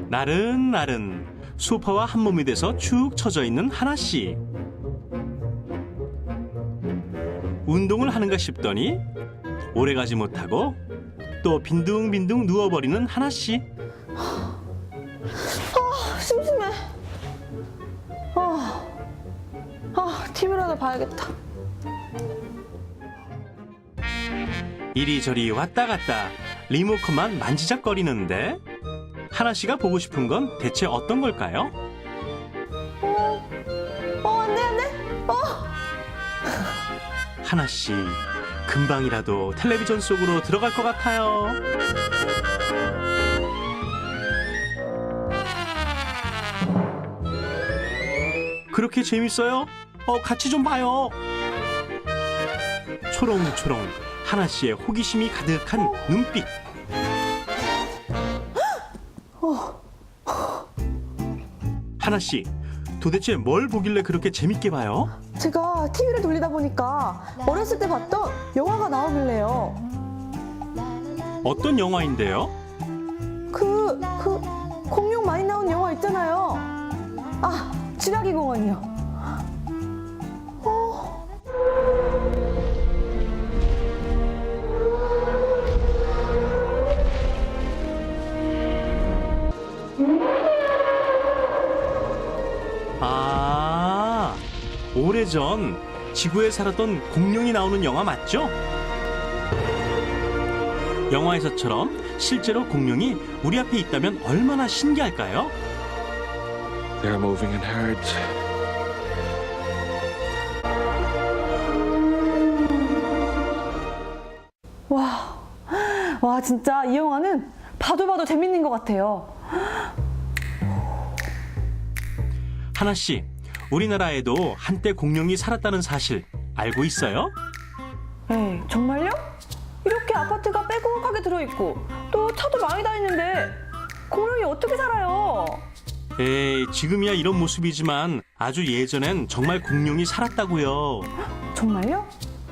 나른나른 소파와 한 몸이 돼서 축 처져 있는 하나 씨. 운동을 하는가 싶더니 오래가지 못하고 또 빈둥빈둥 누워버리는 하나 씨. 심심해. TV라도 봐야겠다. 이리저리 왔다 갔다 리모컨만 만지작거리는데 하나 씨가 보고 싶은 건 대체 어떤 걸까요? 안 돼. 하나 씨 금방이라도 텔레비전 속으로 들어갈 것 같아요. 그렇게 재밌어요? 같이 좀 봐요. 초롱초롱 하나 씨의 호기심이 가득한 눈빛. 하나 씨, 도대체 뭘 보길래 그렇게 재밌게 봐요? 제가 TV를 돌리다 보니까 어렸을 때 봤던 영화가 나오길래요. 어떤 영화인데요? 그 공룡 많이 나온 영화 있잖아요. 쥐라기 공원이요. 오래전 지구에 살았던 공룡이 나오는 영화 맞죠? 영화에서처럼 실제로 공룡이 우리 앞에 있다면 얼마나 신기할까요? They're moving in herds. 와, 진짜 이 영화는 봐도 재밌는 것 같아요. 하나 씨, 우리나라에도 한때 공룡이 살았다는 사실 알고 있어요? 에이, 정말요? 이렇게 아파트가 빼곡하게 들어있고 또 차도 많이 다니는데 공룡이 어떻게 살아요? 에이, 지금이야 이런 모습이지만 아주 예전엔 정말 공룡이 살았다고요. 정말요?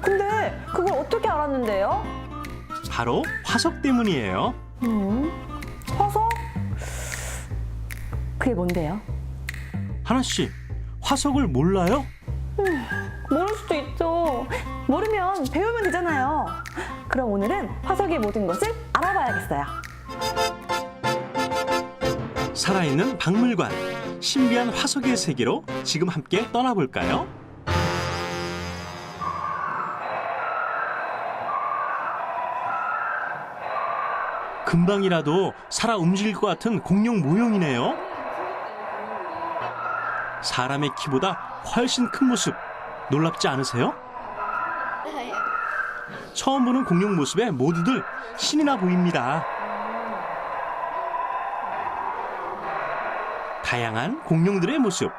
근데 그걸 어떻게 알았는데요? 바로 화석 때문이에요. 화석? 그게 뭔데요? 하나 씨, 화석을 몰라요? 모를 수도 있죠. 모르면 배우면 되잖아요. 그럼 오늘은 화석의 모든 것을 알아봐야겠어요. 살아있는 박물관, 신비한 화석의 세계로 지금 함께 떠나볼까요? 금방이라도 살아 움직일 것 같은 공룡 모형이네요. 사람의 키보다 훨씬 큰 모습, 놀랍지 않으세요? 처음 보는 공룡 모습에 모두들 신이 나 보입니다. 다양한 공룡들의 모습,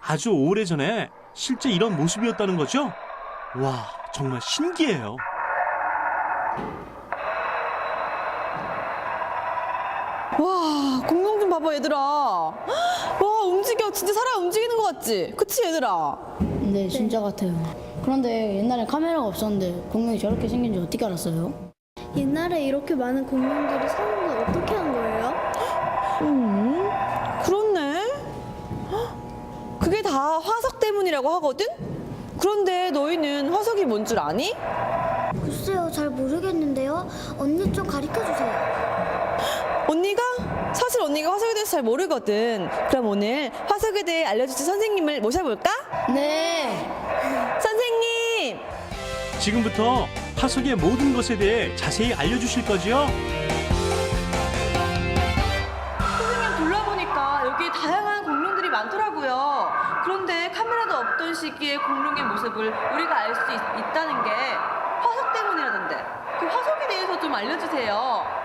아주 오래전에 실제 이런 모습이었다는 거죠? 와, 정말 신기해요. 와, 공룡 좀 봐봐, 얘들아. 와, 움직여. 진짜 사람 움직이는 것 같지? 그치, 얘들아? 네, 진짜 같아요. 그런데 옛날에 카메라가 없었는데 공룡이 저렇게 생긴지 어떻게 알았어요? 옛날에 이렇게 많은 공룡들이 사는 건 어떻게 한 거예요? 그렇네. 그게 다 화석 때문이라고 하거든? 그런데 너희는 화석이 뭔 줄 아니? 글쎄요, 잘 모르겠는데요. 언니 좀 가르쳐주세요. 언니가? 사실 언니가 화석에 대해서 잘 모르거든. 그럼 오늘 화석에 대해 알려주실 선생님을 모셔볼까? 네. 선생님! 지금부터 화석의 모든 것에 대해 자세히 알려주실 거죠? 선생님 둘러보니까 여기 다양한 공룡들이 많더라고요. 그런데 카메라도 없던 시기에 공룡의 모습을 우리가 알 수 있다는 게 화석 때문이라던데. 그 화석에 대해서 좀 알려주세요.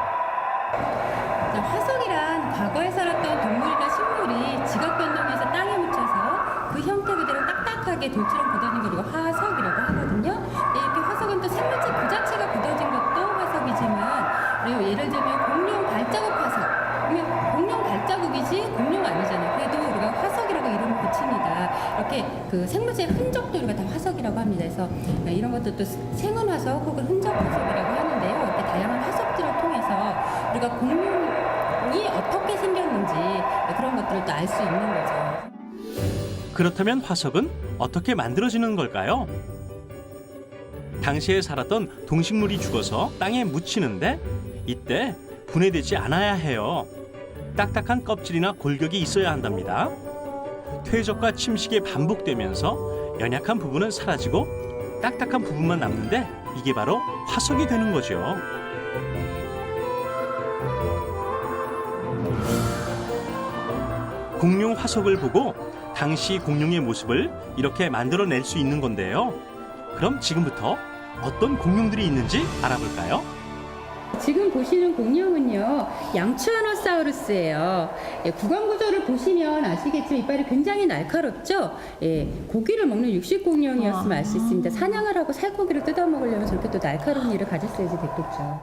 화석이란 과거에 살았던 동물이나 식물이 지각 변동해서 땅에 묻혀서 그 형태 그대로 딱딱하게 돌처럼 굳어진 걸 우리가 화석이라고 하거든요. 이렇게 화석은 또 생물체 그 자체가 굳어진 것도 화석이지만, 그리고 예를 들면 공룡 발자국 화석. 그러면 공룡 발자국이지 공룡 아니잖아요. 그래도 우리가 화석이라고 이름을 붙입니다. 이렇게 그 생물체의 흔적도 우리가 다 화석이라고 합니다. 그래서 이런 것도 생은 화석 혹은 흔적 화석이라고 하는데요. 이렇게 다양한 화석들을 통해서 우리가 공룡 어떻게 생겼는지 그런 것들을 또 알 수 있는 거죠. 그렇다면 화석은 어떻게 만들어지는 걸까요? 당시에 살았던 동식물이 죽어서 땅에 묻히는데 이때 분해되지 않아야 해요. 딱딱한 껍질이나 골격이 있어야 한답니다. 퇴적과 침식이 반복되면서 연약한 부분은 사라지고 딱딱한 부분만 남는데 이게 바로 화석이 되는 거죠. 공룡 화석을 보고 당시 공룡의 모습을 이렇게 만들어낼 수 있는 건데요. 그럼 지금부터 어떤 공룡들이 있는지 알아볼까요? 지금 보시는 공룡은요, 양추아노사우루스예요. 구강 구조를 보시면 아시겠지만 이빨이 굉장히 날카롭죠. 고기를 먹는 육식 공룡이었으면 알 수 있습니다. 사냥을 하고 살코기를 뜯어 먹으려면 저렇게 또 날카로운 일을 가졌어야지 됐겠죠.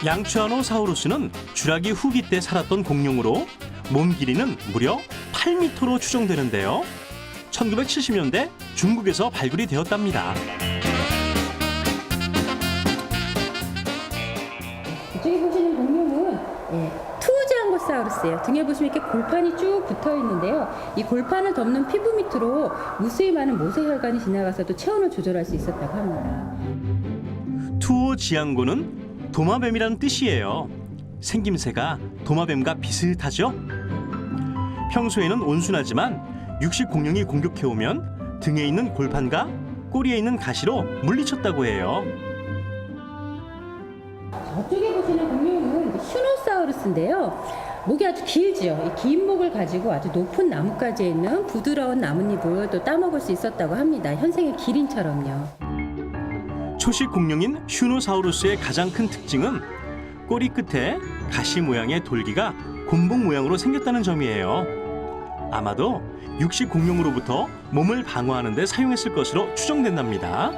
양추아노사우루스는 쥐라기 후기 때 살았던 공룡으로 몸 길이는 무려 8m로 추정되는데요. 1970년대 중국에서 발굴이 되었답니다. 이쪽에 보시는 공룡은 투우지앙고사우루스예요. 등에 보시면 이렇게 골판이 쭉 붙어 있는데요. 이 골판을 덮는 피부 밑으로 무수히 많은 모세혈관이 지나가서 또 체온을 조절할 수 있었다고 합니다. 투오지앙고는 도마뱀이라는 뜻이에요. 생김새가 도마뱀과 비슷하죠? 평소에는 온순하지만 육식 공룡이 공격해오면 등에 있는 골판과 꼬리에 있는 가시로 물리쳤다고 해요. 저쪽에 보시는 공룡은 휴노사우루스인데요. 목이 아주 길지요. 이 긴 목을 가지고 아주 높은 나뭇가지에 있는 부드러운 나뭇잎을 또 따먹을 수 있었다고 합니다. 현생의 기린처럼요. 초식 공룡인 휴노사우루스의 가장 큰 특징은 꼬리 끝에 가시 모양의 돌기가 곤봉 모양으로 생겼다는 점이에요. 아마도 육식 공룡으로부터 몸을 방어하는 데 사용했을 것으로 추정된답니다.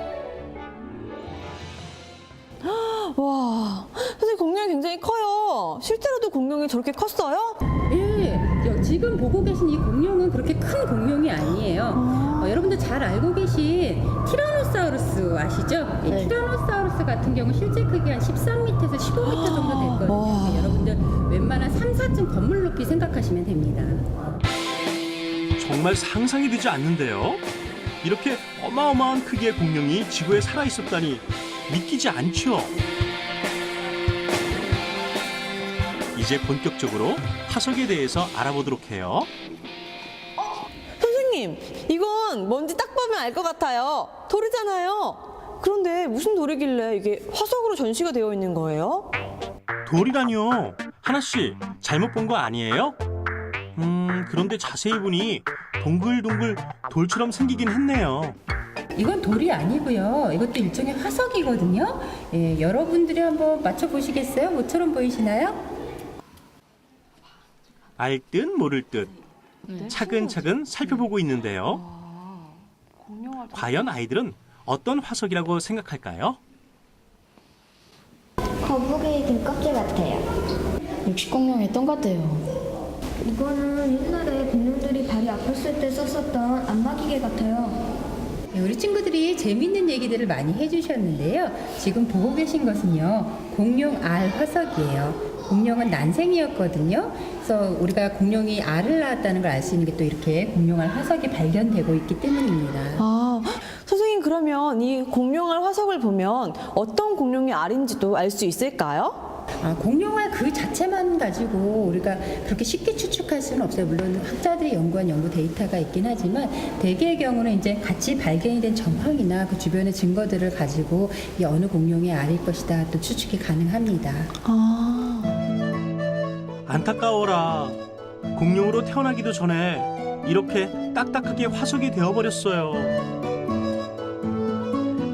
와, 선생님 공룡이 굉장히 커요. 실제로도 공룡이 저렇게 컸어요? 예, 지금 보고 계신 이 공룡은 그렇게 큰 공룡이 아니에요. 여러분들 잘 알고 계신 티라노사우루스 아시죠? 네. 티라노사우루스 같은 경우 실제 크기 한 13m에서 15m 정도 됐거든요. 여러분들 웬만한 3, 4층 건물 높이 생각하시면 됩니다. 정말 상상이 되지 않는데요. 이렇게 어마어마한 크기의 공룡이 지구에 살아 있었다니 믿기지 않죠. 이제 본격적으로 화석에 대해서 알아보도록 해요. 선생님, 이건 뭔지 딱 보면 알 것 같아요. 돌이잖아요. 그런데 무슨 돌이길래 이게 화석으로 전시가 되어 있는 거예요? 돌이라니요. 하나씨 잘못 본 거 아니에요? 그런데 자세히 보니 동글동글 돌처럼 생기긴 했네요. 이건 돌이 아니고요. 이것도 일종의 화석이거든요. 예, 여러분들이 한번 맞춰보시겠어요? 뭐처럼 보이시나요? 알 듯 모를 듯 차근차근 살펴보고 있는데요. 과연 아이들은 어떤 화석이라고 생각할까요? 거북이 등껍질 같아요. 육식공룡의 똥 같아요. 이거는 옛날에 공룡들이 발이 아팠을 때 썼었던 안마기계 같아요. 네, 우리 친구들이 재밌는 얘기들을 많이 해주셨는데요. 지금 보고 계신 것은요, 공룡 알 화석이에요. 공룡은 난생이었거든요. 그래서 우리가 공룡이 알을 낳았다는 걸 알 수 있는 게 또 이렇게 공룡알 화석이 발견되고 있기 때문입니다. 아, 선생님 그러면 이 공룡알 화석을 보면 어떤 공룡의 알인지도 알 수 있을까요? 공룡알 그 자체만 가지고 우리가 그렇게 쉽게 추측할 수는 없어요. 물론 학자들이 연구한 연구 데이터가 있긴 하지만 대개의 경우는 이제 같이 발견이 된 정황이나 그 주변의 증거들을 가지고 이 어느 공룡의 알일 것이다 또 추측이 가능합니다. 안타까워라. 공룡으로 태어나기도 전에 이렇게 딱딱하게 화석이 되어버렸어요.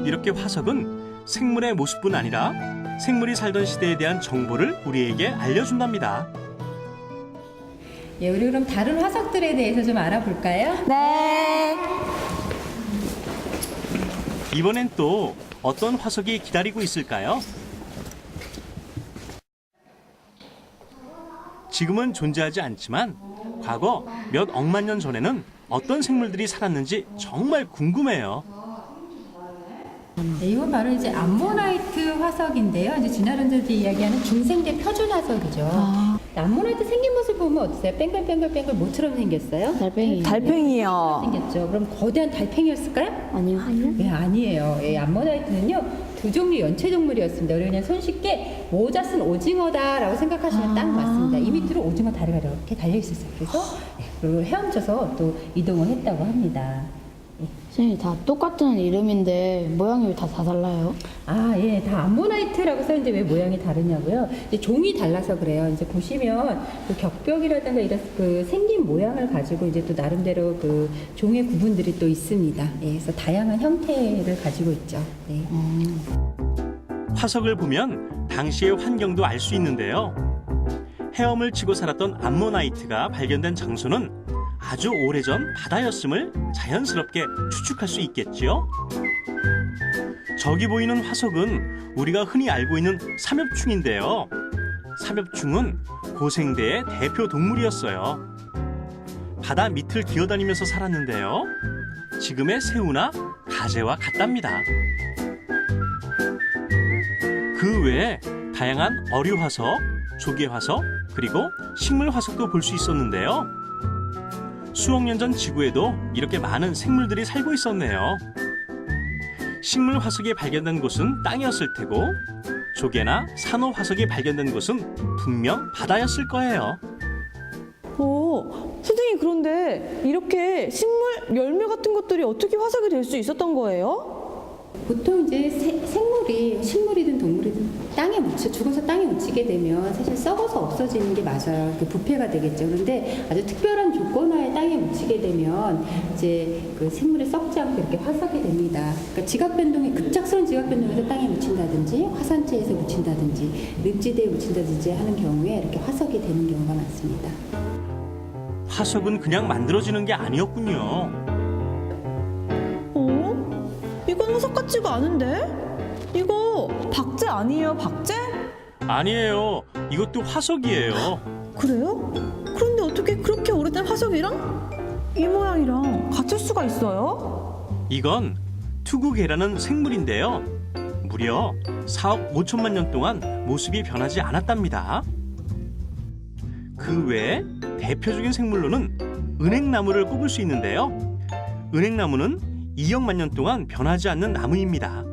이렇게 화석은 생물의 모습뿐 아니라 생물이 살던 시대에 대한 정보를 우리에게 알려준답니다. 예, 우리 그럼 다른 화석들에 대해서 좀 알아볼까요? 네. 이번엔 또 어떤 화석이 기다리고 있을까요? 지금은 존재하지 않지만 과거 몇 억만 년 전에는 어떤 생물들이 살았는지 정말 궁금해요. 네, 이건 바로 이제 암모나이트 화석인데요. 이제 진화론자들이 이야기하는 중생대 표준 화석이죠. 암모나이트 생긴 모습 보면 어떠세요? 뺑글뺑글뺑글 뭐처럼 생겼어요? 달팽이. 달팽이요. 생겼죠. 그럼 거대한 달팽이였을까요? 아니요. 네, 아니에요. 예, 암모나이트는요, 두 종류 연체 동물이었습니다. 우리 그냥 손쉽게 모자 쓴 오징어다라고 생각하시면 딱 맞습니다. 이 밑으로 오징어 다리가 이렇게 달려 있었어요. 그래서 그리고 헤엄쳐서 또 이동을 했다고 합니다. 선생님, 다 똑같은 이름인데 모양이 왜 다 달라요? 아, 예, 다 암모나이트라고 써있는데 왜 모양이 다르냐고요? 이제 종이 달라서 그래요. 이제 보시면 그 격벽이라든가 이런 그 생긴 모양을 가지고 이제 또 나름대로 그 종의 구분들이 또 있습니다. 예, 그래서 다양한 형태를 가지고 있죠. 네. 화석을 보면 당시의 환경도 알 수 있는데요. 헤엄을 치고 살았던 암모나이트가 발견된 장소는 아주 오래전 바다였음을 자연스럽게 추측할 수 있겠지요. 저기 보이는 화석은 우리가 흔히 알고 있는 삼엽충인데요. 삼엽충은 고생대의 대표 동물이었어요. 바다 밑을 기어다니면서 살았는데요. 지금의 새우나 가재와 같답니다. 그 외에 다양한 어류 화석, 조개 화석, 그리고 식물 화석도 볼 수 있었는데요. 수억 년 전 지구에도 이렇게 많은 생물들이 살고 있었네요. 식물 화석이 발견된 곳은 땅이었을 테고 조개나 산호 화석이 발견된 곳은 분명 바다였을 거예요. 선생님, 그런데 이렇게 식물 열매 같은 것들이 어떻게 화석이 될 수 있었던 거예요? 보통 이제 생물이 식물이든 동물이든 죽어서 땅에 묻히게 되면 사실 썩어서 없어지는 게 맞아요. 그 부패가 되겠죠. 그런데 아주 특별한 조건하에 땅에 묻히게 되면 이제 그 생물이 썩지 않고 이렇게 화석이 됩니다. 그러니까 지각 변동이 급작스러운 지각 변동에서 땅에 묻힌다든지 화산재에서 묻힌다든지 늪지대에 묻힌다든지 하는 경우에 이렇게 화석이 되는 경우가 많습니다. 화석은 그냥 만들어지는 게 아니었군요. 이건 화석 같지가 않은데? 이거 박제 아니에요, 박제? 아니에요. 이것도 화석이에요. 그래요? 그런데 어떻게 그렇게 오래된 화석이랑 이 모양이랑 같을 수가 있어요? 이건 투구개라는 생물인데요. 무려 4억 5천만 년 동안 모습이 변하지 않았답니다. 그 외에 대표적인 생물로는 은행나무를 꼽을 수 있는데요. 은행나무는 2억만 년 동안 변하지 않는 나무입니다.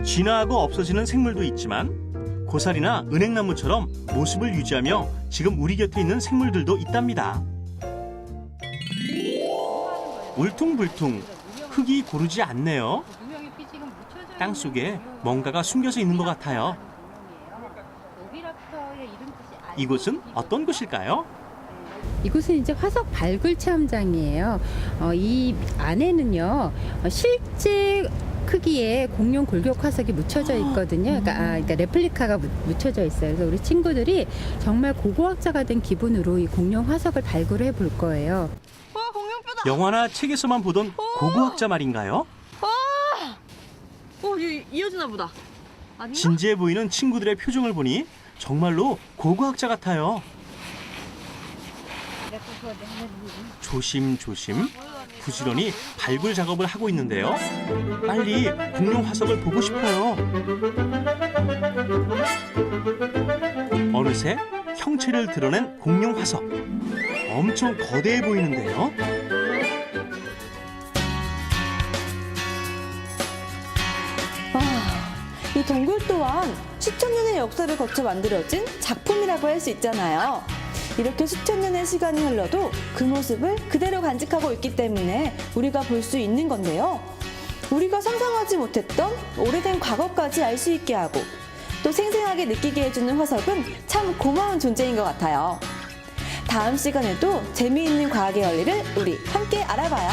진화하고 없어지는 생물도 있지만 고사리나 은행나무처럼 모습을 유지하며 지금 우리 곁에 있는 생물들도 있답니다. 울퉁불퉁 흙이 고르지 않네요. 땅속에 뭔가가 숨겨져 있는 것 같아요. 이곳은 어떤 곳일까요? 이곳은 이제 화석 발굴 체험장이에요. 이 안에는요, 실제 크기의 공룡 골격 화석이 묻혀져 있거든요. 그러니까 레플리카가 묻혀져 있어요. 그래서 우리 친구들이 정말 고고학자가 된 기분으로 이 공룡 화석을 발굴해 볼 거예요. 와, 공룡뼈다. 영화나 책에서만 보던 고고학자 말인가요? 이어지나 보다. 아닌가? 진지해 보이는 친구들의 표정을 보니 정말로 고고학자 같아요. 조심조심 부지런히 발굴 작업을 하고 있는데요. 빨리 공룡 화석을 보고 싶어요. 어느새 형체를 드러낸 공룡 화석. 엄청 거대해 보이는데요. 이 동굴 또한 수천 년의 역사를 거쳐 만들어진 작품이라고 할 수 있잖아요. 이렇게 수천 년의 시간이 흘러도 그 모습을 그대로 간직하고 있기 때문에 우리가 볼 수 있는 건데요. 우리가 상상하지 못했던 오래된 과거까지 알 수 있게 하고 또 생생하게 느끼게 해주는 화석은 참 고마운 존재인 것 같아요. 다음 시간에도 재미있는 과학의 원리를 우리 함께 알아봐요.